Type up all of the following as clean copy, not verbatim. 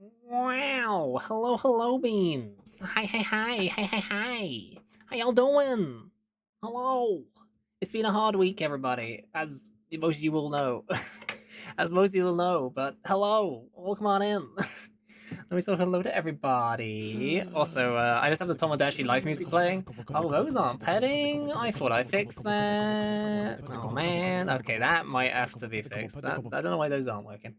Wow! Hello, hello, beans! Hi! How y'all doing? Hello! It's been a hard week, everybody, as most of you will know. As most of you will know, but hello! Welcome on in! Let me say hello to everybody. Also, I just have the Tomodachi live music playing. Oh, those aren't petting? I thought I fixed that. Oh man. Okay, that might have to be fixed. I don't know why those aren't working.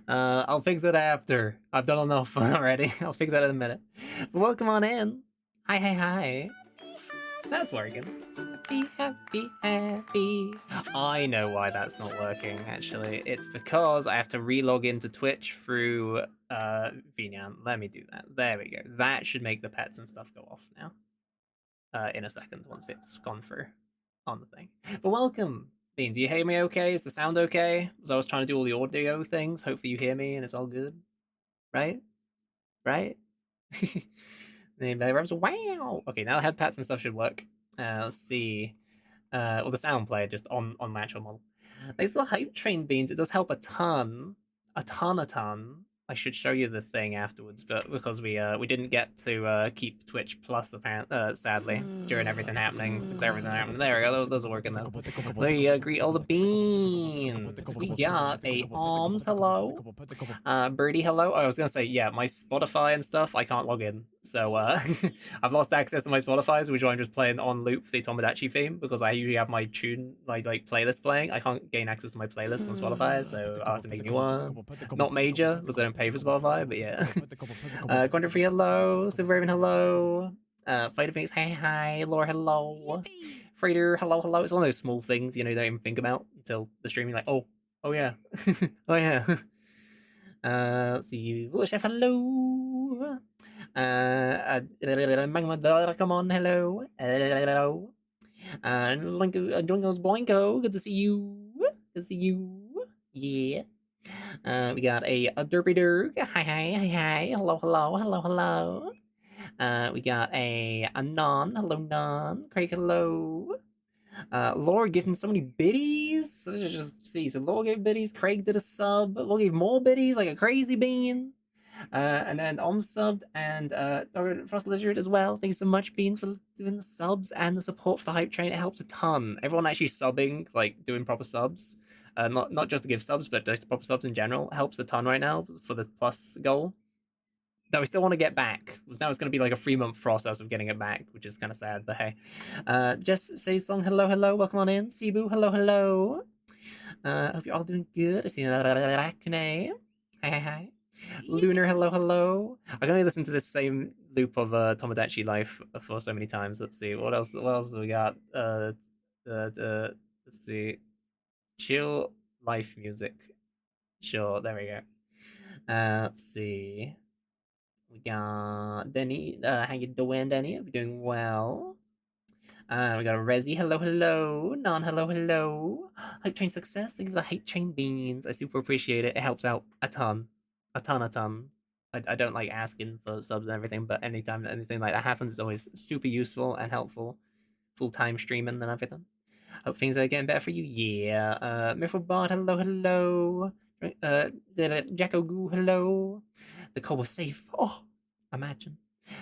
I'll fix it after. I've done enough already. I'll fix that in a minute. But welcome on in. Hi. That's working. Happy. I know why that's not working, actually. It's because I have to relog into Twitch through VNAN. Let me do that. There we go. That should make the pets and stuff go off now. In a second, once it's gone through on the thing. But welcome. Bean, do you hear me okay? Is the sound okay? As I was trying to do all the audio things, hopefully you hear me and it's all good. Right? Right? Wow. Okay, now the head pats and stuff should work. Let's see. Well, the sound player just on my actual model. These little hype train beans, it does help a ton. A ton. I should show you the thing afterwards, but because we didn't get to keep Twitch Plus apparently, sadly, during everything happening. Because everything happened. There we go. Those are working though. We greet all the beans. We got a arms hello. Birdie hello. I was gonna say yeah, my Spotify and stuff. I can't log in, so I've lost access to my Spotify's, which I'm just playing on loop the Tomodachi theme because I usually have my like playlist playing. I can't gain access to my playlist on Spotify, so I'll have to make a new one. Not major because I don't pay for Spotify, but yeah. Quandra Free hello, Super Raven hello, Fighter Phoenix hi, Laura hello, Freighter hello. It's one of those small things you know you don't even think about until the stream. You're like oh yeah, oh yeah. Let's see. Oh, Chef, hello. Come on, hello. Hello. Joingo's Blanco. Good to see you. Good to see you. Yeah. We got a Derpy Durg. Hi. Hello. We got a Non. Hello, Non. Craig, hello. Laura giving so many biddies. Let's just see. So Laura gave biddies. Craig did a sub. Laura gave more biddies like a crazy bean. And then subbed and Frost Lizard as well. Thank you so much, Beans, for doing the subs and the support for the hype train. It helps a ton. Everyone actually subbing, like doing proper subs. Not just to give subs, but just proper subs in general helps a ton right now for the plus goal that we still want to get back. Now it's going to be like a 3-month process of getting it back, which is kind of sad. But hey, just say song hello, welcome on in. Cebu, hello. Hope you're all doing good. I see Rakune. Hi. Lunar, hello. I'm gonna listen to this same loop of Tomodachi Life for so many times. Let's see what else. What else do we got? Let's see. Chill life music. Sure, there we go. Let's see. We got Denny. How you doing, Denny? Hope you're doing well. We got a Resi. Hello. Non, hello. Hype train success. Thank you for the hype train beans. I super appreciate it. It helps out a ton. A ton. I don't like asking for subs and everything, but anytime that anything like that happens, it's always super useful and helpful. Full time streaming and everything. Hope things are getting better for you. Yeah. Miflebot, hello. The Jacko Goo, hello. The call was safe. Oh, imagine.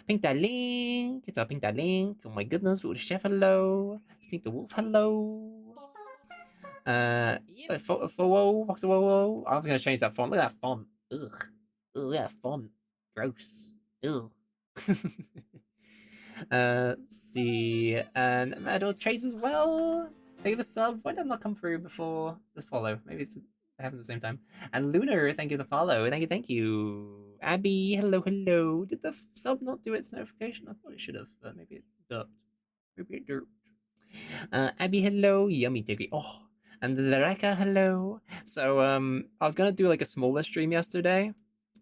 Pink that link. It's a Pink that link. Oh my goodness. Food Chef, hello. Sneak the Wolf, hello. Fox, whoa. I'm gonna change that font. Look at that font. Ugh. Look at that font. Gross. Ugh. Let's see. And Metal Trades as well. Thank you for the sub. Why did that not come through before this follow? Maybe it's happened at the same time. And Lunar, thank you for the follow. Thank you. Abby, hello. Did the sub not do its notification? I thought it should have, but maybe it derped. Abby, hello. Yummy Diggy. Oh, and the Reka, hello. So, I was gonna do like a smaller stream yesterday,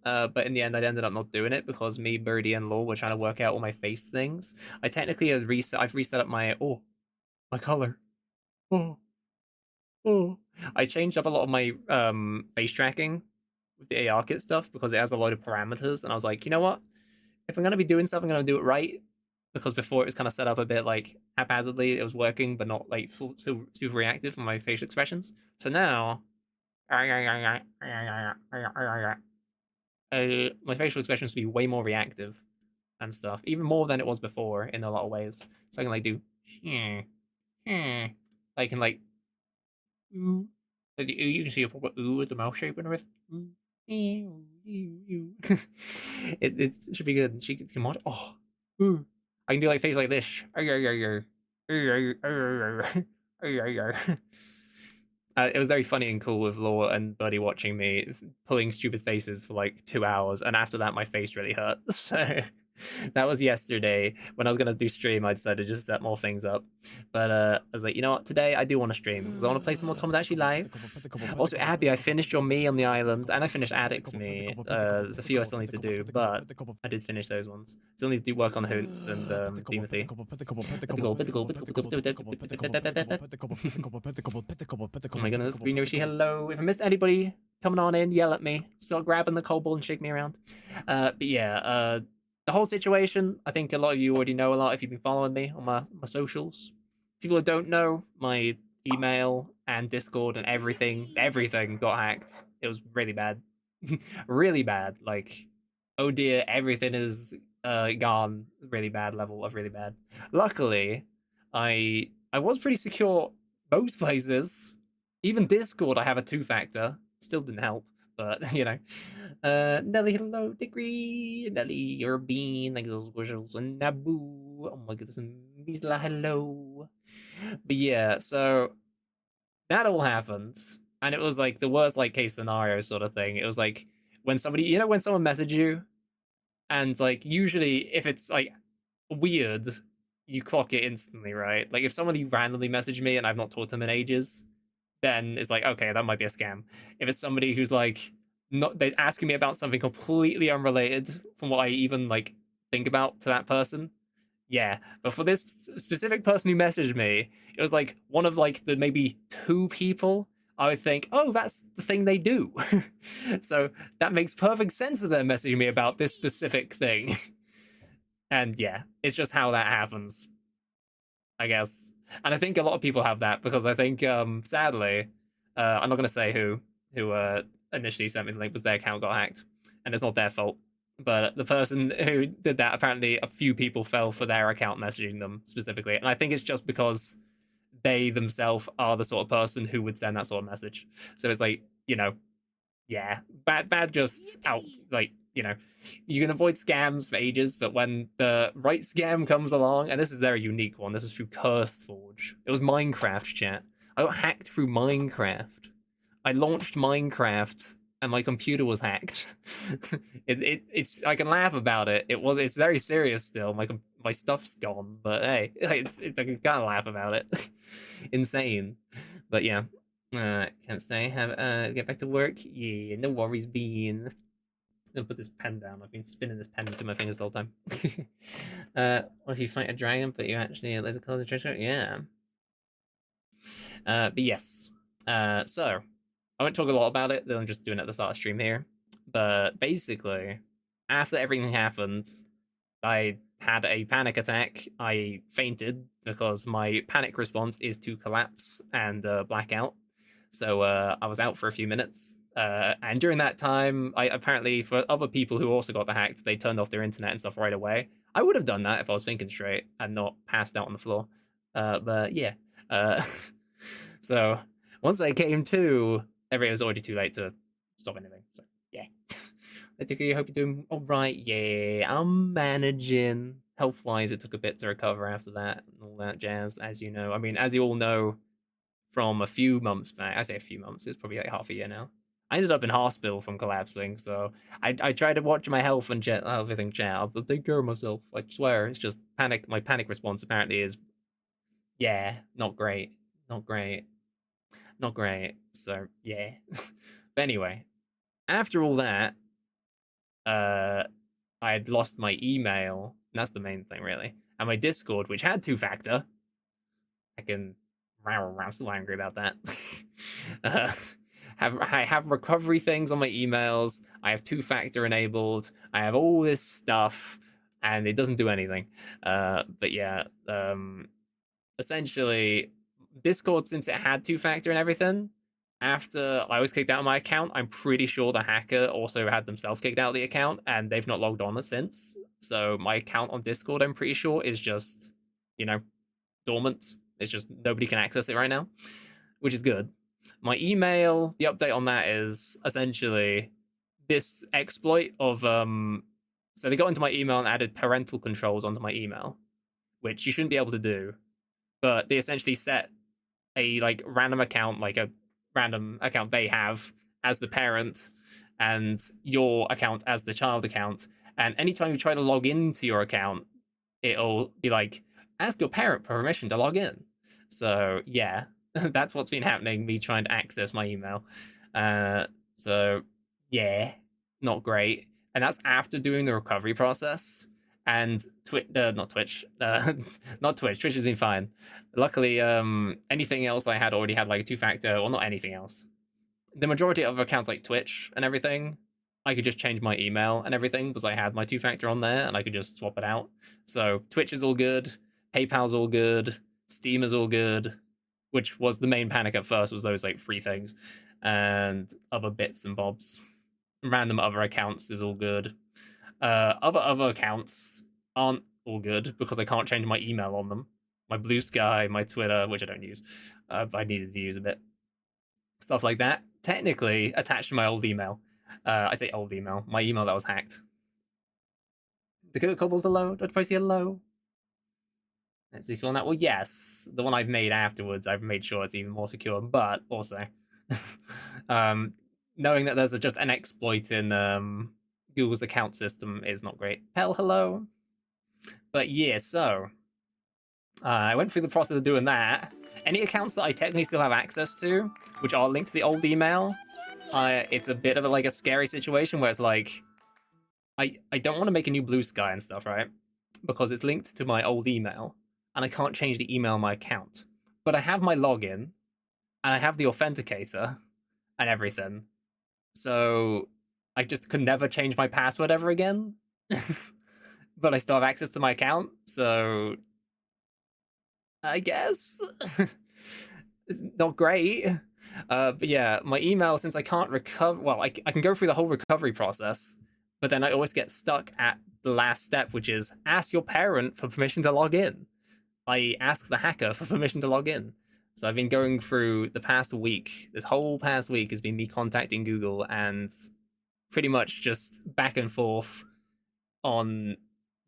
but in the end, I ended up not doing it because me, Birdie, and Law were trying to work out all my face things. I technically had I've reset up my color. Oh, oh. I changed up a lot of my face tracking with the AR kit stuff because it has a lot of parameters, and I was like, you know what? If I'm gonna be doing stuff, I'm gonna do it right. Because before it was kind of set up a bit like haphazardly, it was working, but not like super reactive on my facial expressions. So now my facial expressions to be way more reactive and stuff, even more than it was before in a lot of ways. So I can like do, I can like, ooh. Like the ooh, you can see a proper ooh with the mouth shape and everything. It should be good. She can watch. Oh, ooh. I can do like things like this. It was very funny and cool with Law and Buddy watching me pulling stupid faces for like 2 hours, and after that, my face really hurt. So that was yesterday. When I was gonna do stream, I decided to just set more things up. But I was like, you know what? Today I do want to stream because I want to play some more Tomodachi Live. Also, Abby, I finished your me on the island, and I finished Addict's me. There's a few I still need to do, but I did finish those ones. Still need to do work on Hoonts and Timothy. Oh my goodness, Green Yoshi, hello. If I missed anybody coming on in, yell at me. Start grabbing the cold ball and shake me around. But yeah, the whole situation, I think a lot of you already know a lot if you've been following me on my socials. People who don't know, my email and Discord and everything got hacked. It was really bad. Really bad. Like, oh dear, everything is gone. Really bad level of really bad. Luckily, I was pretty secure most places. Even Discord, I have a two-factor. Still didn't help, but you know. Nelly, hello, Degree. Nelly, you're a bean, like those visuals. And Naboo. Oh my goodness, and Misla, hello. But yeah, so that all happened. And it was like the worst like case scenario sort of thing. It was like when somebody, you know, when someone messages you, and like usually if it's like weird, you clock it instantly, right? Like if somebody randomly messaged me and I've not talked to them in ages, then it's like, okay, that might be a scam. If it's somebody who's like not they're asking me about something completely unrelated from what I even like think about to that person, yeah. But for this specific person who messaged me, it was like one of like the maybe two people I would think, oh, that's the thing they do. So that makes perfect sense that they're messaging me about this specific thing. And yeah, it's just how that happens, I guess. And I think a lot of people have that because I think, sadly, I'm not gonna say who initially sent me the link was their account got hacked, and it's not their fault. But the person who did that, apparently, a few people fell for their account messaging them specifically, and I think it's just because they themselves are the sort of person who would send that sort of message. So it's like, you know, yeah, bad just out, like, you know, you can avoid scams for ages, but when the right scam comes along, and this is their unique one, this is through CurseForge. It was Minecraft, chat. I got hacked through Minecraft. I launched Minecraft and my computer was hacked. It's I can laugh about it. It's very serious still. My stuff's gone, but hey, I can kind of laugh about it. Insane, but yeah. Can't stay. Have get back to work. Yeah, no worries, Bean. I'm gonna put this pen down. I've been spinning this pen into my fingers the whole time. What if you fight a dragon, but you actually there's a concentration? Yeah. But yes. So I won't talk a lot about it. Then I'm just doing it at the start of stream here. But basically, after everything happened, I had a panic attack. I fainted because my panic response is to collapse and blackout. So I was out for a few minutes. And during that time, I apparently, for other people who also got the hacked, they turned off their internet and stuff right away. I would have done that if I was thinking straight and not passed out on the floor. But yeah. Uh, so once I came to, it was already too late to stop anything. So yeah. I hope you're doing all right. Yeah, I'm managing. Health wise, it took a bit to recover after that and all that jazz, as you know. I mean, as you all know, from a few months back. I say a few months. It's probably like half a year now. I ended up in hospital from collapsing, so I try to watch my health and everything. Chat. I'll take care of myself. I swear. It's just panic. My panic response apparently is, yeah, not great, not great, not great. So yeah. But anyway, after all that, uh, I had lost my email. And that's the main thing, really, and my Discord, which had two-factor. I can. I'm still angry about that. uh, I have recovery things on my emails. I have two-factor enabled. I have all this stuff, and it doesn't do anything. But yeah, essentially, Discord, since it had two-factor and everything, after I was kicked out of my account, I'm pretty sure the hacker also had themselves kicked out of the account, and they've not logged on since. So my account on Discord, I'm pretty sure, is just, you know, dormant. It's just nobody can access it right now, which is good. My email, the update on that is essentially this exploit of so they got into my email and added parental controls onto my email, which you shouldn't be able to do, but they essentially set a like random account, like a random account they have as the parent and your account as the child account. And anytime you try to log into your account, it'll be like, ask your parent for permission to log in. So yeah, that's what's been happening, me trying to access my email. So yeah, not great. And that's after doing the recovery process. And not Twitch, not Twitch. Twitch has been fine. Luckily, anything else I had already had like a two-factor, or not anything else. The majority of accounts like Twitch and everything, I could just change my email and everything because I had my two-factor on there and I could just swap it out. So Twitch is all good, PayPal's all good, Steam is all good, which was the main panic at first, was those like free things and other bits and bobs. Random other accounts is all good. Other accounts aren't all good because I can't change my email on them. My Blue Sky, my Twitter, which I don't use, I needed to use a bit. Stuff like that. Technically attached to my old email. I say old email, my email that was hacked. The cobble's hello. Don't I see hello? It's secure on that. Well, yes, the one I've made afterwards, I've made sure it's even more secure. But also, knowing that there's just an exploit in Google's account system is not great. Hell, hello. But yeah, so I went through the process of doing that. Any accounts that I technically still have access to, which are linked to the old email, it's a bit of like a scary situation where it's like, I don't want to make a new Blue Sky and stuff, right? Because it's linked to my old email, and I can't change the email on my account. But I have my login, and I have the authenticator, and everything. So I just could never change my password ever again. But I still have access to my account, so I guess it's not great. But yeah, my email, since I can't recover, well, I can go through the whole recovery process, but then I always get stuck at the last step, which is ask your parent for permission to log in. I ask the hacker for permission to log in. So I've been going through the past week. This whole past week has been me contacting Google and pretty much just back and forth on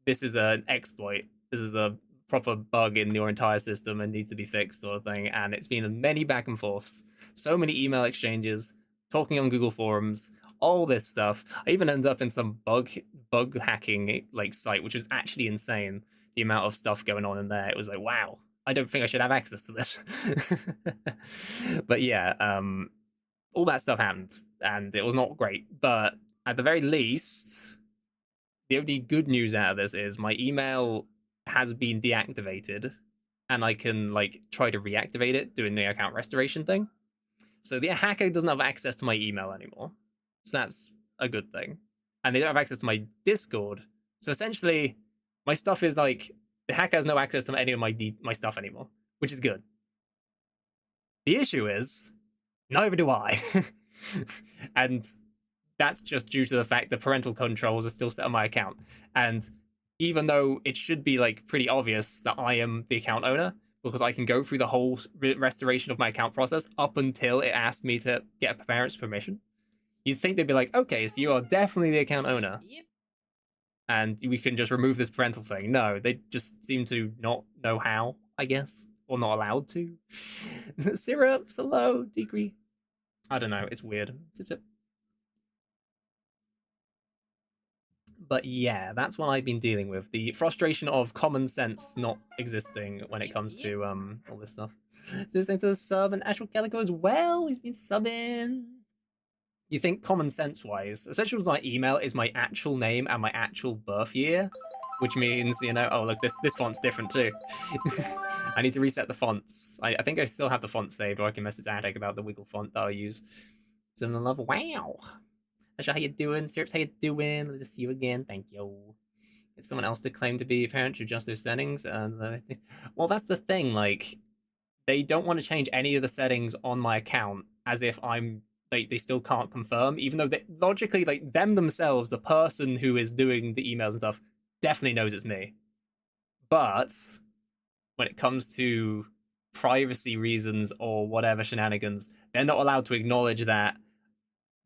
this is an exploit. This is a proper bug in your entire system and needs to be fixed, sort of thing. And it's been many back and forths, so many email exchanges, talking on Google forums, all this stuff. I even ended up in some bug hacking like site, which was actually insane. The amount of stuff going on in there, it was like, wow, I don't think I should have access to this. But yeah, all that stuff happened, and it was not great. But at the very least, the only good news out of this is my email has been deactivated, and I can like try to reactivate it doing the account restoration thing. So the hacker doesn't have access to my email anymore. So that's a good thing. And they don't have access to my Discord. So essentially, my stuff is like the hacker has no access to any of my stuff anymore, which is good. The issue is neither do I. And that's just due to the fact that parental controls are still set on my account. And even though it should be like pretty obvious that I am the account owner, because I can go through the whole restoration of my account process up until it asked me to get a parent's permission, you'd think they'd be like, okay, so you are definitely the account owner. Yep. And we can just remove this parental thing. No, they just seem to not know how, I guess, or not allowed to. Syrups, hello, degree. I don't know, it's weird. Zip, zip. But yeah, that's what I've been dealing with. The frustration of common sense not existing when it comes to all this stuff. So thanks to the sub and Astral Calico as well. He's been subbing. You think common sense wise, especially with my email, is my actual name and my actual birth year, which means, you know, oh look, this font's different too. I need to reset the fonts. I think I still have the font saved, or I can message Adek about the wiggle font that I'll use. Seven love. Wow. Asha, how you doing? Syrups, how you doing? Let me just see you again. Thank you. It's someone else to claim to be a parent to adjust their settings. Well, that's the thing. Like, they don't want to change any of the settings on my account as if they still can't confirm, even though they logically, like, them themselves, the person who is doing the emails and stuff, definitely knows it's me. But when it comes to privacy reasons or whatever shenanigans, they're not allowed to acknowledge that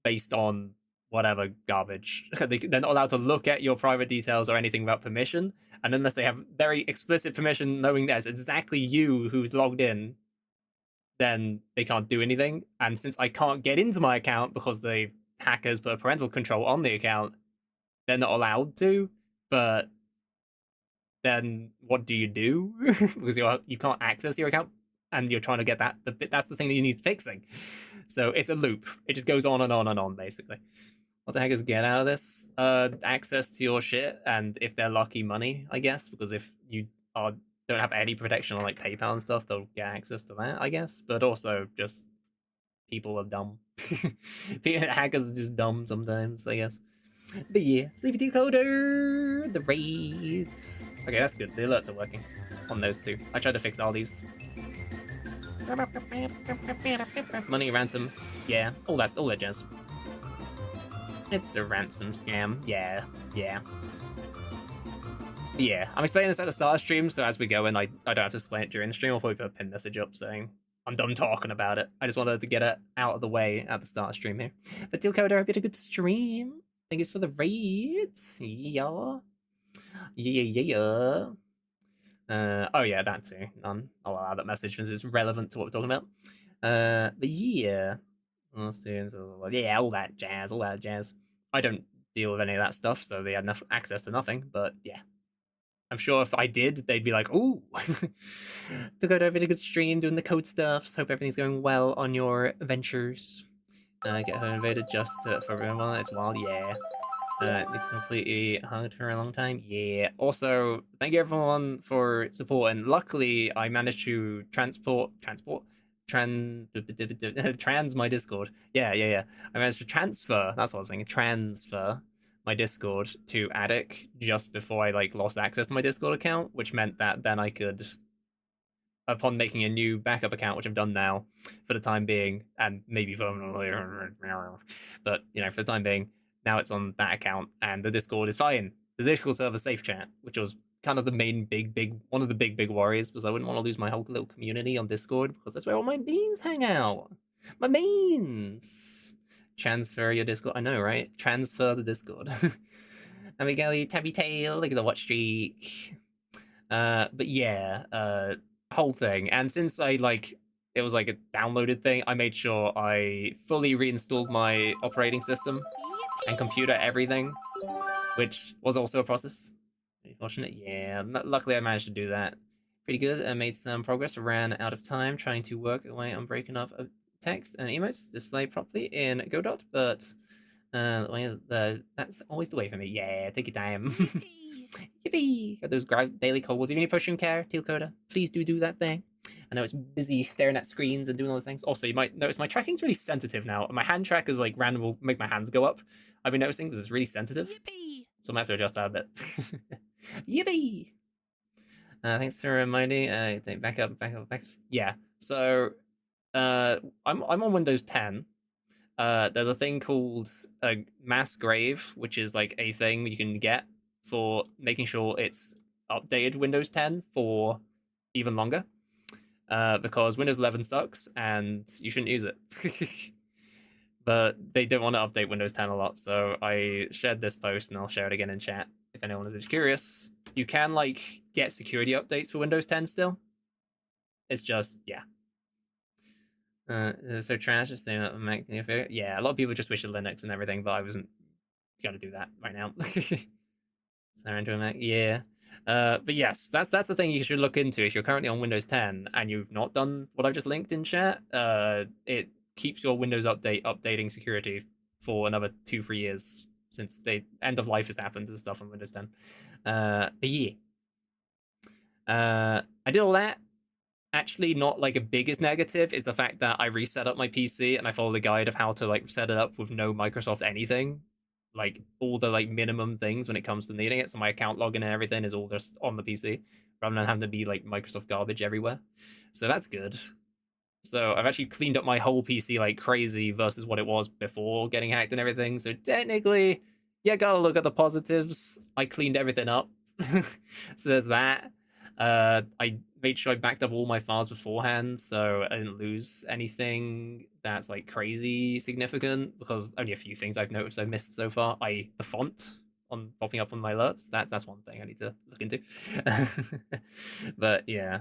based on whatever garbage. They're not allowed to look at your private details or anything without permission. And unless they have very explicit permission, knowing there's exactly you who's logged in, then they can't do anything. And since I can't get into my account because the hackers put parental control on the account, they're not allowed to. But then what do you do? Because you can't access your account and you're trying to get that. That's the thing that you need fixing. So it's a loop. It just goes on and on and on, basically. What the heck is get out of this? Access to your shit, and if they're lucky, money, I guess, because if you don't have any protection on like PayPal and stuff, they'll get access to that, I guess. But also, just people are dumb. Hackers are just dumb sometimes, I guess. But yeah, Sleepy Decoder, the raids. Okay, that's good. The alerts are working on those two. I tried to fix all these. Money ransom, yeah, all that jazz. It's a ransom scam. Yeah. I'm explaining this at the start of stream, so as we go in, I don't have to explain it during the stream. I'll probably put a pin message up saying I'm done talking about it. I just wanted to get it out of the way at the start of stream here. But Dilcoder, I hope you had a good stream. Thank you for the raids. Yeah. Oh yeah, that too. None. I'll allow that message because it's relevant to what we're talking about. But yeah. Yeah, all that jazz. I don't deal with any of that stuff, so they had enough access to nothing. But yeah, I'm sure if I did, they'd be like, "Ooh, to go to a really good stream doing the code stuff. So hope everything's going well on your ventures. Get her invaded just for everyone. It's wild, yeah. It's completely hugged for a long time. Yeah. Also, thank you everyone for supporting. Luckily, I managed to trans my Discord. Yeah. I managed to transfer. That's what I was saying. Transfer my Discord to Attic just before I like lost access to my Discord account, which meant that then I could, upon making a new backup account, which I've done now for the time being, and maybe permanently, but for the time being, now it's on that account, and the Discord is fine. The Discord server safe chat, which was kind of the main one of the big worries, because I wouldn't want to lose my whole little community on Discord, because that's where all my beans hang out. My beans. Transfer your Discord. I know, right? Transfer the Discord. Abigail, Tabby Tail, look at the watch streak. But yeah, whole thing. And since it was like a downloaded thing, I made sure I fully reinstalled my operating system and computer everything, which was also a process. Unfortunate, yeah. Luckily, I managed to do that pretty good. I made some progress. Ran out of time trying to work away on breaking up text and emotes displayed properly in Godot, but that's always the way for me. Yeah, take your time. Yippee! Got those daily colds. Even if you push care, Teal Coda, please do that thing. I know it's busy staring at screens and doing all the things. Also, you might notice my tracking's really sensitive now. My hand track is like random, will make my hands go up. I've been noticing because it's really sensitive. Yippee! So I might have to adjust that a bit. Yippee! Thanks for reminding. Back up. Yeah. So, I'm on Windows 10. There's a thing called a mass grave, which is like a thing you can get for making sure it's updated Windows 10 for even longer. Because Windows 11 sucks and you shouldn't use it. But they don't want to update Windows 10 a lot, so I shared this post and I'll share it again in chat if anyone is curious. You can get security updates for Windows 10 still. It's just, yeah. So trash is saying that Mac. Yeah, a lot of people just wish to Linux and everything, but I wasn't gonna do that right now. Sorry, into a Mac. Yeah. But yes, that's the thing you should look into if you're currently on Windows 10 and you've not done what I've just linked in chat. It keeps your Windows updating security for another 2-3 years since the end of life has happened and stuff on Windows 10. But yeah. I did all that. Actually, not a biggest negative is the fact that I reset up my PC and I followed the guide of how to set it up with no Microsoft anything, all the minimum things when it comes to needing it. So my account login and everything is all just on the PC, rather than having to be like Microsoft garbage everywhere. So that's good. So I've actually cleaned up my whole PC like crazy versus what it was before getting hacked and everything. So technically, yeah, gotta look at the positives. I cleaned everything up. So there's that. I made sure I backed up all my files beforehand, so I didn't lose anything that's like crazy significant. Because only a few things I've noticed I've missed so far. The font on popping up on my alerts. That's one thing I need to look into. But yeah,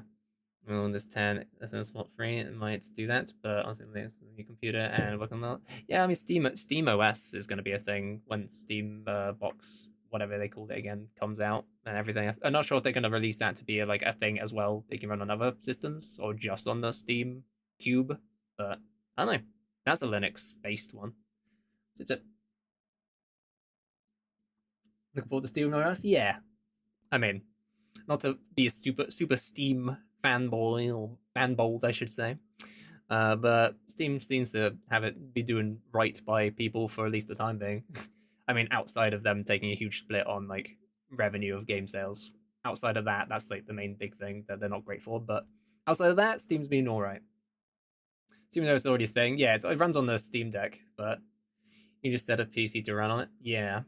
Windows 10 SMS fault free. It might do that, but honestly, there's a new computer and work on that. Yeah, I mean, Steam OS is going to be a thing when Steam Box, whatever they called it again, comes out and everything. I'm not sure if they're going to release that to be like a thing as well. They can run on other systems or just on the Steam Cube, but I don't know. That's a Linux-based one. Zip zip. Looking forward to Steam OS. Yeah, I mean, not to be a super Steam fanboy or fanbold, I should say. But Steam seems to have it be doing right by people for at least the time being. I mean, outside of them taking a huge split on like revenue of game sales. Outside of that, that's like the main big thing that they're not great for. But outside of that, Steam's been all right. Steam though it's already a thing. Yeah, it runs on the Steam Deck, but you just set a PC to run on it. Yeah,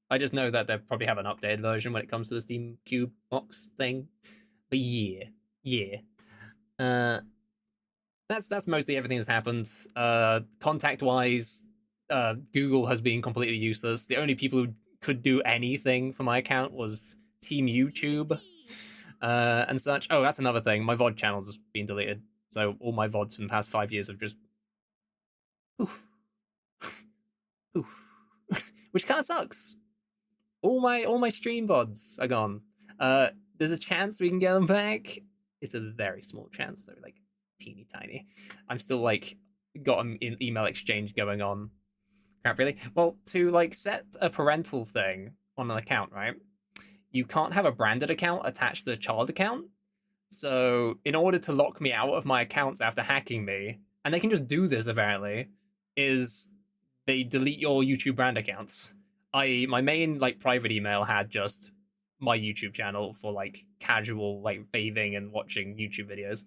I just know that they probably have an updated version when it comes to the Steam Cube box thing. But yeah, yeah. Uh, that's mostly everything that's happened. Contact wise, Google has been completely useless. The only people who could do anything for my account was Team YouTube, and such. Oh, that's another thing. My VoD channel's been deleted, so all my VoDs from the past 5 years have just oof, oof, which kind of sucks. All my stream VoDs are gone. There's a chance we can get them back. It's a very small chance though, like teeny tiny. I'm still like got an email exchange going on. Can't really. Well, to like set a parental thing on an account, right? You can't have a branded account attached to the child account. So in order to lock me out of my accounts after hacking me, and they can just do this apparently, is they delete your YouTube brand accounts. My main like private email had just my YouTube channel for like casual like faving and watching YouTube videos,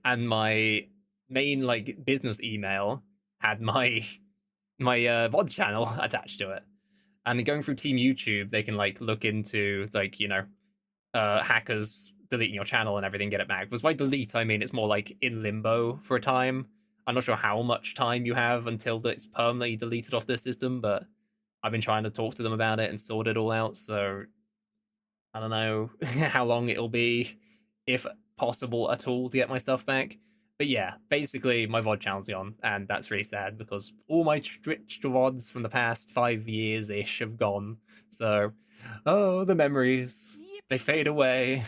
and my main like business email had my VOD channel attached to it. And then going through Team YouTube, they can like look into like hackers deleting your channel and everything, get it back. Because by delete, I mean it's more like in limbo for a time. I'm not sure how much time you have until it's permanently deleted off the system, but I've been trying to talk to them about it and sort it all out. So I don't know how long it'll be, if possible at all, to get my stuff back. But yeah, basically my VOD channel's gone, and that's really sad because all my stretched VODs from the past 5 years ish have gone. So, oh, the memories, they fade away.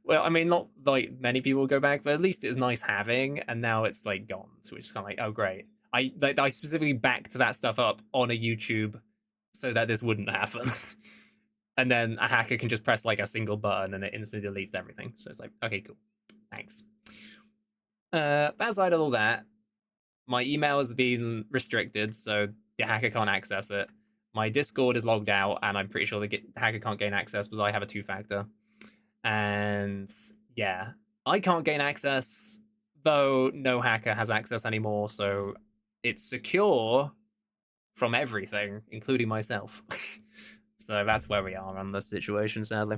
Well, I mean, not like many people go back, but at least it's nice having, and now it's like gone. So it's kind of like, oh, great. I specifically backed that stuff up on a YouTube so that this wouldn't happen. And then a hacker can just press like a single button and it instantly deletes everything. So it's like, okay, cool. Thanks. Outside of all that, my email has been restricted, so the hacker can't access it. My Discord is logged out, and I'm pretty sure the hacker can't gain access because I have a two-factor. And yeah, I can't gain access, though no hacker has access anymore, so it's secure from everything, including myself. So that's where we are on this situation, sadly.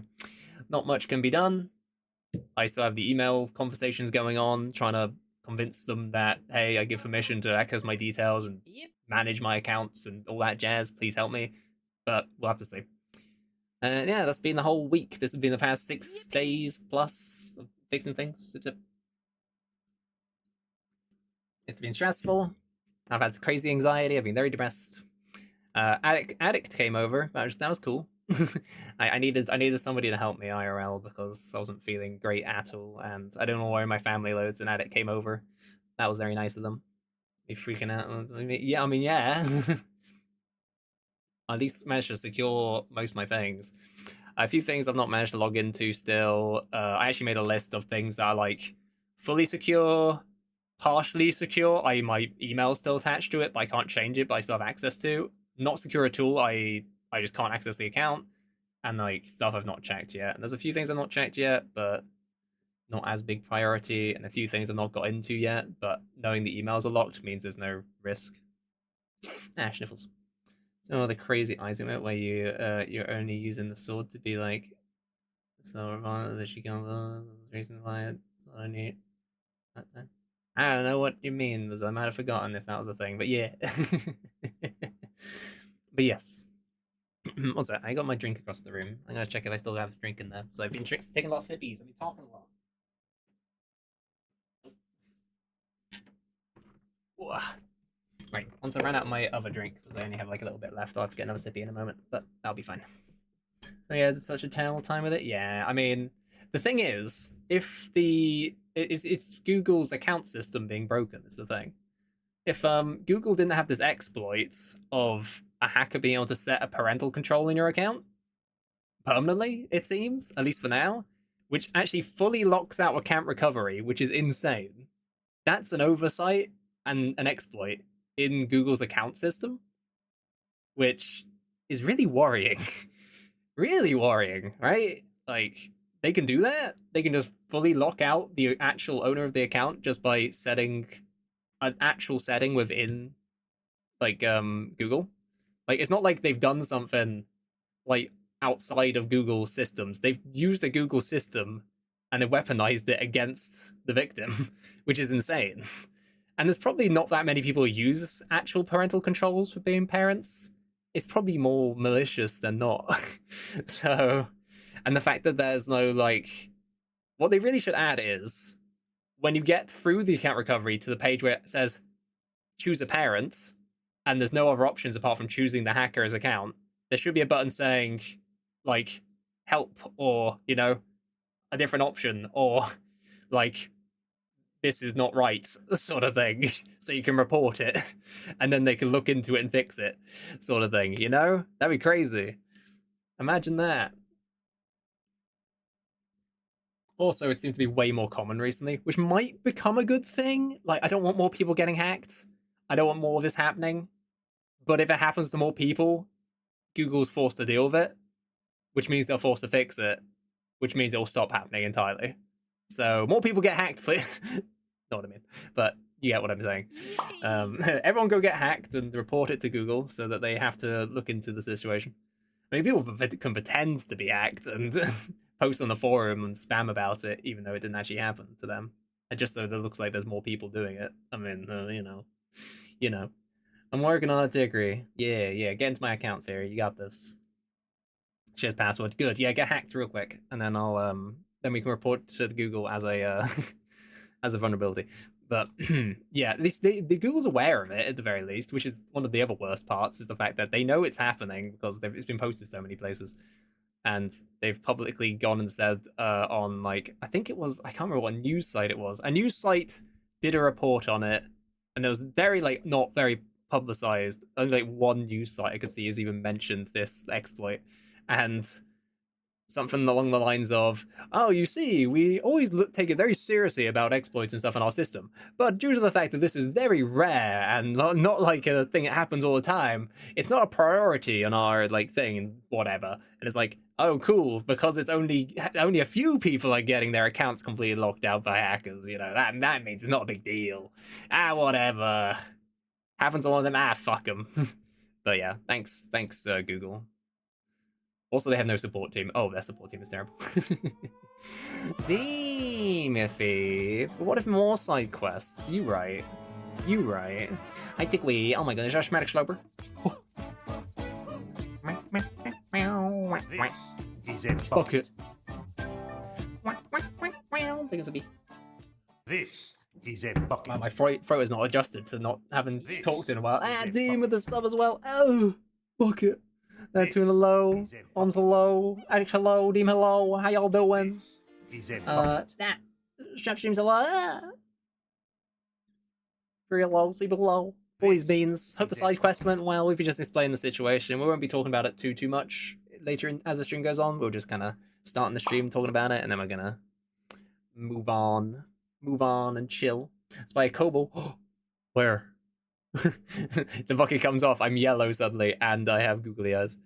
Not much can be done. I still have the email conversations going on, trying to convince them that, hey, I give permission to access my details and manage my accounts and all that jazz. Please help me. But we'll have to see. And yeah, that's been the whole week. This has been the past 6 days plus of fixing things. Zip, zip. It's been stressful. I've had crazy anxiety. I've been very depressed. Addict came over. That was cool. I needed somebody to help me IRL because I wasn't feeling great at all, and I don't know where my family lives. And Addict came over. That was very nice of them. Me freaking out. I mean, yeah. I at least managed to secure most of my things. A few things I've not managed to log into still. I actually made a list of things that are like fully secure, partially secure. My email's still attached to it, but I can't change it, but I still have access to. Not secure at all. I just can't access the account. and like stuff I've not checked yet. And there's a few things I've not checked yet, but not as big priority, and a few things I've not got into yet. But knowing the emails are locked means there's no risk. Sniffles. So the crazy eyes emote where you're only using the sword to be like, so that she can the reason why it's only. I don't know what you mean, because I might have forgotten if that was a thing, but yeah. But yes. What's that? I got my drink across the room. I'm gonna check if I still have a drink in there. So I've been taking a lot of sippies. I've been talking a lot. Right, once I ran out of my other drink, because I only have like a little bit left, I'll have to get another sippy in a moment, but that'll be fine. So yeah, it's such a terrible time with it. Yeah, I mean, the thing is, if it's Google's account system being broken is the thing. If Google didn't have this exploit of a hacker being able to set a parental control in your account permanently, it seems, at least for now, which actually fully locks out account recovery, which is insane. That's an oversight and an exploit in Google's account system, which is really worrying. Really worrying, right? Like, they can do that. They can just fully lock out the actual owner of the account just by setting an actual setting within like Google. Like, it's not like they've done something like outside of Google systems. They've used a Google system and they've weaponized it against the victim, which is insane. And there's probably not that many people who use actual parental controls for being parents. It's probably more malicious than not. So, and the fact that there's no like, what they really should add is when you get through the account recovery to the page where it says choose a parent, and there's no other options apart from choosing the hacker's account, there should be a button saying like help, or you know, a different option, or like this is not right, sort of thing, so you can report it, and then they can look into it and fix it, sort of thing. You know, that'd be crazy. Imagine that. Also, it seems to be way more common recently, which might become a good thing. Like, I don't want more people getting hacked. I don't want more of this happening. But if it happens to more people, Google's forced to deal with it, which means they're forced to fix it, which means it'll stop happening entirely. So more people get hacked, please. Not what I mean, but you get what I'm saying. Everyone go get hacked and report it to Google so that they have to look into the situation. I mean, people can pretend to be hacked and post on the forum and spam about it, even though it didn't actually happen to them, and just so that it looks like there's more people doing it. I mean, you know, I'm working on it to agree. Yeah, get into my account, Theory. You got this. Shares password. Good. Yeah, get hacked real quick, and then I'll then we can report to Google as a as a vulnerability. But yeah, at least the Google's aware of it at the very least, which is one of the other worst parts, is the fact that they know it's happening because it's been posted so many places, and they've publicly gone and said on like, I think it was, I can't remember what news site it was. A news site did a report on it, and it was very like not very publicized. Only like one news site I could see has even mentioned this exploit, and something along the lines of, "Oh, you see, we always take it very seriously about exploits and stuff in our system, but due to the fact that this is very rare and not like a thing that happens all the time, it's not a priority on our like thing and whatever." And it's like, "Oh, cool, because it's only a few people are getting their accounts completely locked out by hackers. You know that means it's not a big deal. Ah, whatever. Happens to one of them. Ah, fuck them." But yeah, thanks, Google. Also, they have no support team. Oh, their support team is terrible. Timothy. What if more side quests? You right. I think we. Oh my goodness, Ashmatic Sloper. This is a bucket. Take us a bee. This is a bucket. Wow, my throat is not adjusted to not having talked in a while. Ah, Dean with the sub as well. Oh, bucket. Tune hello, Om's hello, Alex hello, Deem hello, how y'all doing? That Strapstream's hello. Free hello, see below. Boys beans. Hope the side quest went well. We've just explained the situation. We won't be talking about it too much later as the stream goes on. We'll just kind of start in the stream talking about it, and then we're gonna move on and chill. It's by a Kobo. Where? The bucket comes off, I'm yellow suddenly, and I have googly eyes.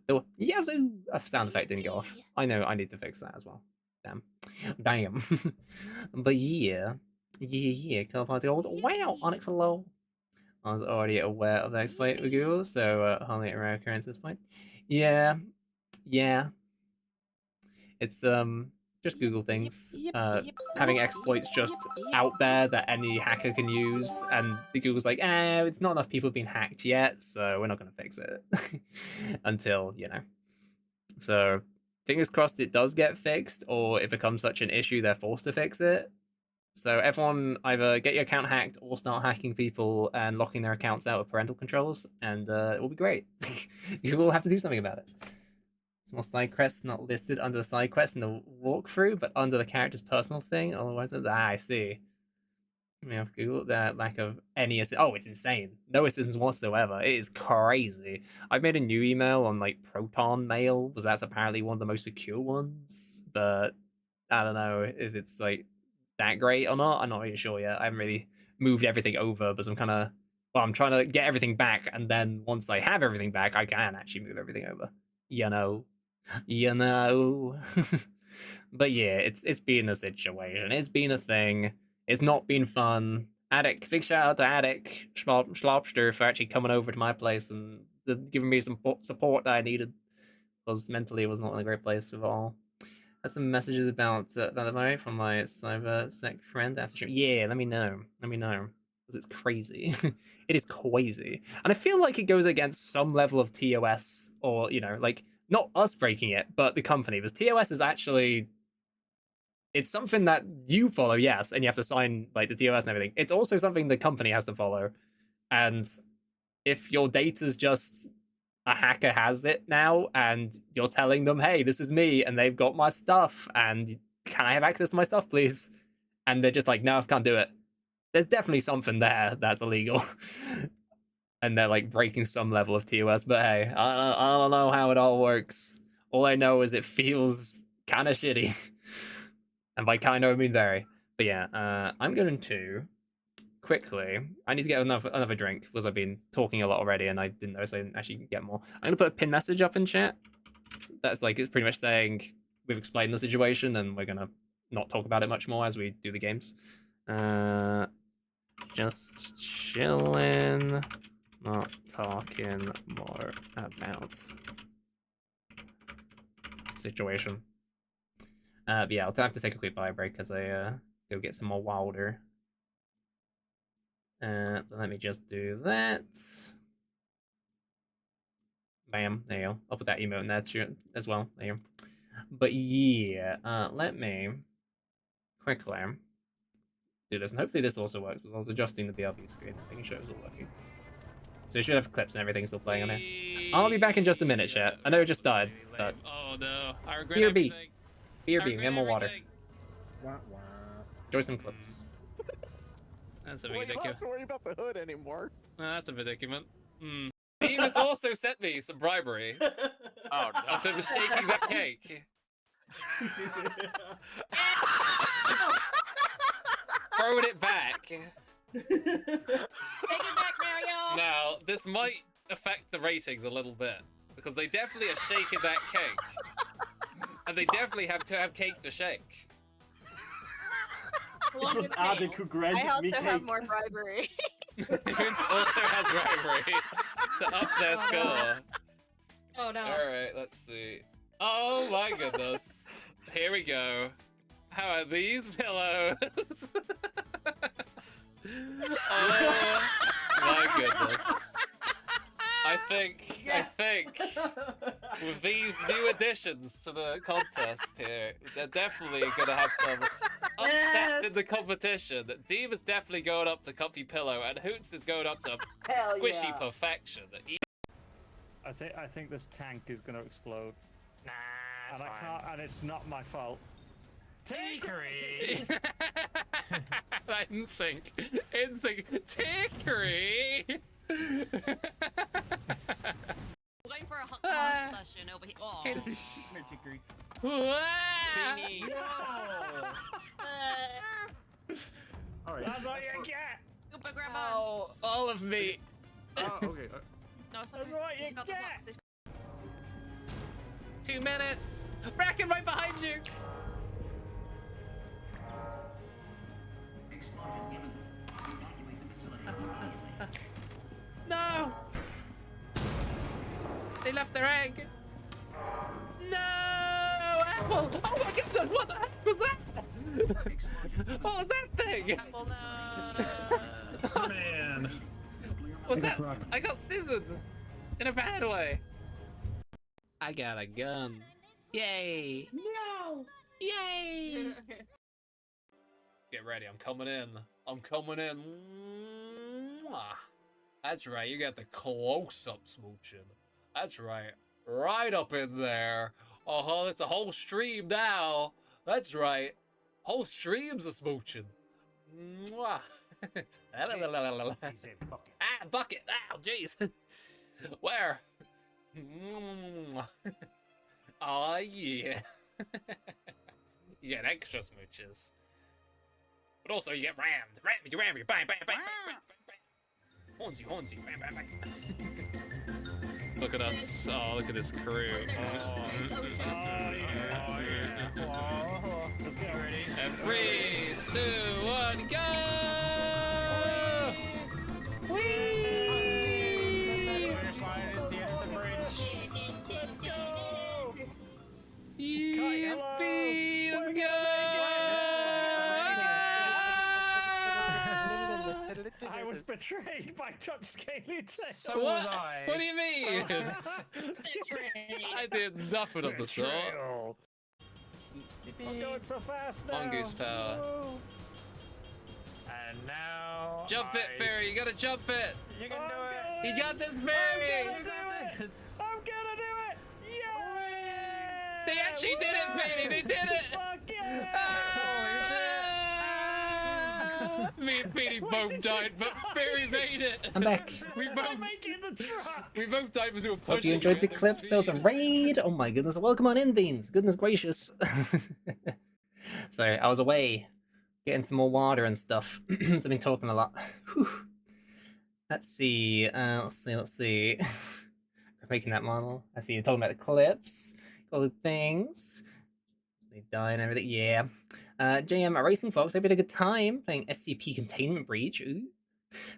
The yazoo! A sound effect didn't go off. I know I need to fix that as well. Damn. Damn. But yeah. Yeah, Teleport Gold. Wow, Onyx hello. I was already aware of the exploit with Google, so only a rare occurrence at this point. Yeah. Yeah. It's just Google things. Having exploits just out there that any hacker can use, and the Google's like, it's not enough people have been hacked yet, so we're not gonna fix it until So fingers crossed it does get fixed, or it becomes such an issue they're forced to fix it. So everyone either get your account hacked or start hacking people and locking their accounts out with parental controls, and it will be great. You will have to do something about it. More side quests not listed under the side quests in the walkthrough, but under the character's personal thing. Otherwise, I see. Google that lack of any oh, it's insane. No assistance whatsoever. It is crazy. I've made a new email on like Proton Mail, because that's apparently one of the most secure ones. But I don't know if it's like that great or not. I'm not really sure yet. I haven't really moved everything over, but I'm trying to get everything back, and then once I have everything back, I can actually move everything over. You know. But yeah, it's been a situation. It's been a thing. It's not been fun. Attic, big shout out to Attic Schlobster for actually coming over to my place and giving me some support that I needed, because mentally it was not in a great place at all. Had some messages about the way from my cyber sec friend after. Yeah, let me know. Because it's crazy. It is crazy. And I feel like it goes against some level of TOS, or, like, not us breaking it, but the company. Because TOS is actually, it's something that you follow, yes, and you have to sign, like, the TOS and everything. It's also something the company has to follow. And if your data's just a hacker has it now, and you're telling them, hey, this is me, and they've got my stuff, and can I have access to my stuff, please? And they're just like, no, I can't do it. There's definitely something there that's illegal. And they're like breaking some level of TOS, but hey, I don't know how it all works. All I know is it feels kind of shitty. And by kind of, I mean very. But yeah, I'm going to quickly. I need to get another drink, because I've been talking a lot already, and I didn't notice I didn't actually get more. I'm gonna put a pin message up in chat. That's like, it's pretty much saying we've explained the situation, and we're gonna not talk about it much more as we do the games. Just chilling, not talking more about situation. But yeah, I'll have to take a quick bio break as I go get some more Wilder. Let me just do that. Bam, there you go. I'll put that emote in there too, as well. There you go. But yeah, let me quickly do this, and hopefully this also works, because I was adjusting the BRB screen, making sure it was all working. So you should have clips and everything still playing on it. I'll be back in just a minute, chat. I know it just died, but... Oh no, I regret BRB. everything. BRB, we have more water. Wah, wah. Enjoy some clips. That's a Well, you don't have predicament. to worry about the hood anymore. That's a predicament. Demon's also sent me some bribery. Oh no. Of him shaking that cake. Throwing it back. Take it back now, y'all. Now, this might affect the ratings a little bit, because they definitely are shaking that cake. And they definitely have to have cake to shake. It was Adek who granted I me also have cake. more bribery. Vince also has bribery to up their Oh, no. score. Oh no. Alright, let's see. Oh my goodness. Here we go. How are these pillows? Oh my goodness. I think with these new additions to the contest here, they're definitely gonna have some upsets in the competition. Deem is definitely going up to comfy pillow, and Hoots is going up to Hell squishy yeah. perfection. I think this tank is gonna explode. Nah, And I can't, and it's not my fault. Tickery! InSync! InSync! Tickery! Going for a hunt session over here. Oh. Alright. That's all you get! Super grandma. Oh, all all of me. Okay. No, sorry. That's what you Got the get. box. It's 2 minutes. Bracken right behind you. No. They left their egg. No, Apple. Oh my goodness, what the heck was that? What was that thing? apple, no. Man. Was that? I got scissored in a bad way. I got a gun. Yay! No! Yay! Get ready, I'm coming in. I'm coming in. Mwah. That's right, you got the close-up smooching. That's right, right up in there. It's a whole stream now. That's right, whole streams of smooching. Mwah. This is a bucket. Ah, bucket! Ow, jeez! Where? Oh yeah! You get extra smooches. But also you get rammed! Bang, bang, bang, bang, bang! Hornsy, bang, bang, bang! Look at us. Oh, look at this crew. Let's get ready. And 3, 2, 1, go! Whee! Finish line is the end of the bridge. Let's go. Yippee! Let's go! I was betrayed by Touch Scaly Tail. So was I. What do you mean? I did nothing of the sort. Betrayal. I'm going so fast now. Mongoose power. Whoa. And now. Jump it, Fairy! You gotta jump it! You can do it. You got this, I'm Fairy! gonna do it. I'm gonna do it. Yeah. They actually did it, Fairy! They did it! Fuck yeah. Ah! Me and Fairy both died, but Fairy made it! I'm back. We I'm both making the truck. we both died because we were pushing. Hope you enjoyed the with clips. There was a speed. raid. Oh my goodness. Welcome on in, Beans. Goodness gracious. Sorry, I was away getting some more water and stuff. So I've been talking a lot. Whew. Let's see. Let's see. Making that model. I see you're talking about the clips. All the things. They die and everything. Yeah. JM Racing Fox, hope you had a good time playing SCP Containment Breach. Ooh.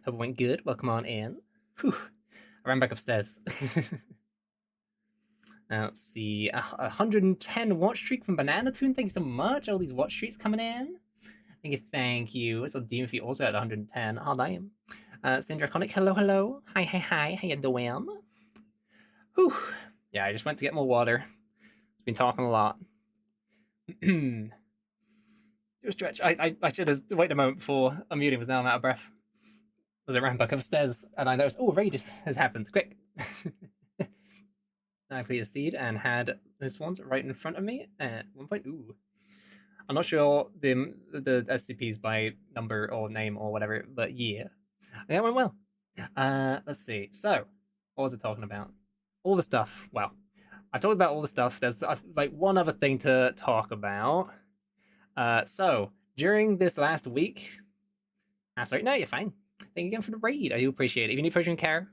Hope it went good. Welcome on in. Whew. I ran back upstairs. Let's see. 110 watch streak from Banana Toon. Thank you so much. All these watch streaks coming in. Thank you. It's a Demon Feet also at 110. Oh, damn. Syndraconic, hello. Hi. How you doing? Whew. Yeah, I just went to get more water. Been talking a lot. Do a stretch. I should have waited a moment before unmuting, because now I'm out of breath. As I ran back upstairs and I noticed, oh, raid has happened. Quick. I completed a seed and had this one right in front of me at one point. Ooh. I'm not sure the SCPs by number or name or whatever, but yeah. That went well. Let's see. So, what was it talking about? All the stuff. Well, I talked about all the stuff. There's like one other thing to talk about. So during this last week, sorry, no, you're fine. Thank you again for the raid. I do appreciate it. If you need pushing care,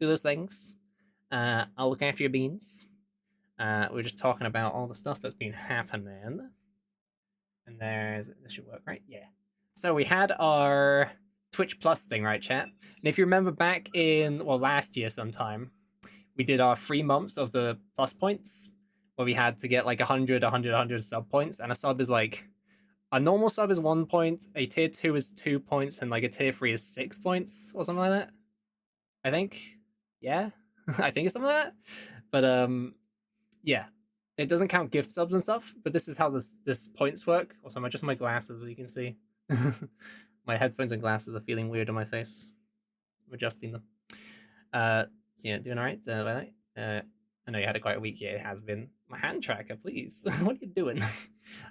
do those things. I'll look after your beans. We're just talking about all the stuff that's been happening. And this should work, right? Yeah. So we had our Twitch Plus thing, right, chat? And if you remember back in, well, last year sometime, we did our 3 months of the plus points, where we had to get like 100 sub points, and a sub is like, a normal sub is 1 point, a tier 2 is 2 points, and like a tier 3 is 6 points, or something like that. I think. Yeah? I think it's something like that. But yeah. It doesn't count gift subs and stuff, but this is how this points work. Also, just my glasses, as you can see. My headphones and glasses are feeling weird on my face. I'm adjusting them. So yeah, doing alright, by the way. I know you had a quite a week. Yeah, it has been. My hand tracker, please. What are you doing?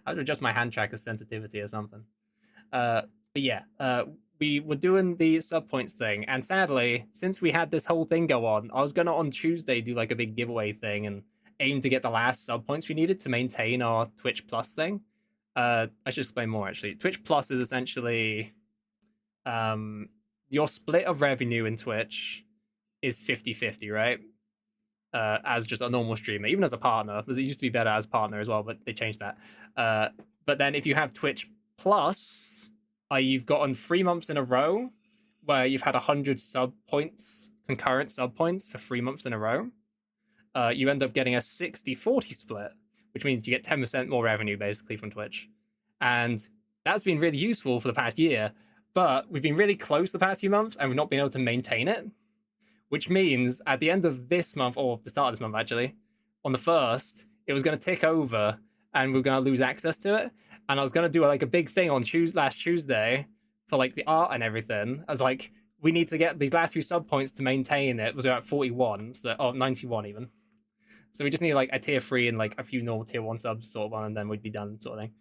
I would adjust my hand tracker sensitivity or something. But yeah, we were doing the sub points thing, and sadly, since we had this whole thing go on, I was gonna on Tuesday do like a big giveaway thing and aim to get the last sub points we needed to maintain our Twitch Plus thing. I should explain more actually. Twitch Plus is essentially your split of revenue in Twitch is 50-50, right? As just a normal streamer, even as a partner, because it used to be better as partner as well, but they changed that. But then if you have Twitch Plus, you've gotten 3 months in a row where you've had 100 sub points, concurrent sub points for 3 months in a row. You end up getting a 60-40 split, which means you get 10% more revenue basically from Twitch. And that's been really useful for the past year, but we've been really close the past few months and we've not been able to maintain it, which means at the end of this month, or the start of this month actually, on the 1st, it was going to tick over and we are going to lose access to it. And I was going to do like a big thing on last Tuesday for like the art and everything. I was like, we need to get these last few sub points to maintain it. It was at 41, so 91 even. So we just need like a tier 3 and like a few normal tier 1 subs sort of one, and then we'd be done sort of thing.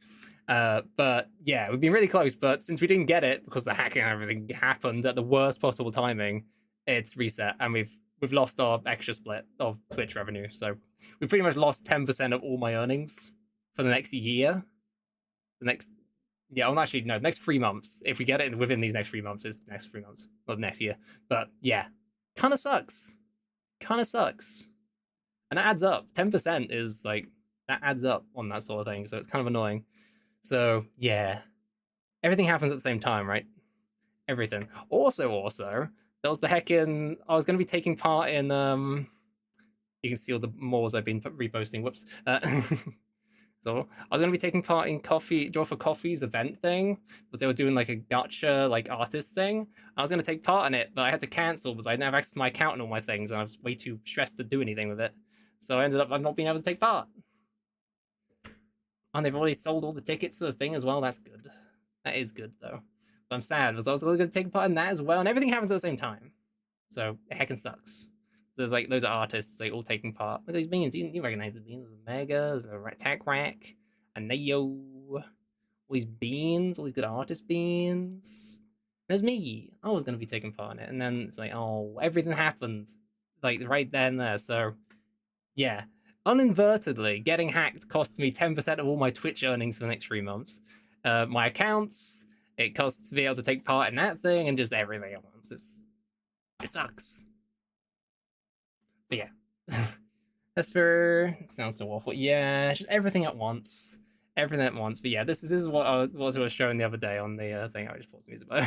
But yeah, we've been really close, but since we didn't get it because the hacking and everything happened at the worst possible timing, it's reset and we've lost our extra split of Twitch revenue. So we pretty much lost 10% of all my earnings for the next year. The next actually no, next 3 months. If we get it within these next 3 months, it's the next 3 months, not next year. But yeah, kind of sucks. And it adds up. 10% is like, that adds up on that sort of thing. So it's kind of annoying. So yeah, everything happens at the same time, right? Everything. Also, there was the heckin', I was going to be taking part in, you can see all the mores I've been reposting, whoops. So I was going to be taking part in Draw for Coffee's event thing, because they were doing like a gacha, like artist thing. I was going to take part in it, but I had to cancel because I didn't have access to my account and all my things, and I was way too stressed to do anything with it. So I ended up not being able to take part. And they've already sold all the tickets for the thing as well. That's good. That is good though. But I'm sad because I was going to take part in that as well, and everything happens at the same time. So it heckin' sucks. There's like those artists like all taking part. Look at these beans. You recognize the beans. There's a Mega, there's a Tech Rack, a Neo. All these beans, all these good artist beans. There's me. I was gonna be taking part in it, and then it's like, oh, everything happened like right there and there. So yeah, uninvertedly, getting hacked cost me 10% of all my Twitch earnings for the next 3 months. My accounts, it costs to be able to take part in that thing, and just everything at once. It sucks. But yeah. It sounds so awful. Yeah, just everything at once. Everything at once. But yeah, this is what I was showing the other day on the thing. I just paused the music, but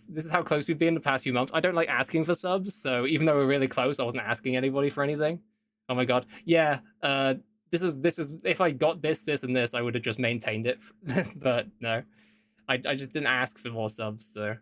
this is how close we've been the past few months. I don't like asking for subs, so even though we're really close, I wasn't asking anybody for anything. Oh my god. Yeah, this is if I got this, and this, I would have just maintained it. But no. I just didn't ask for more subs, so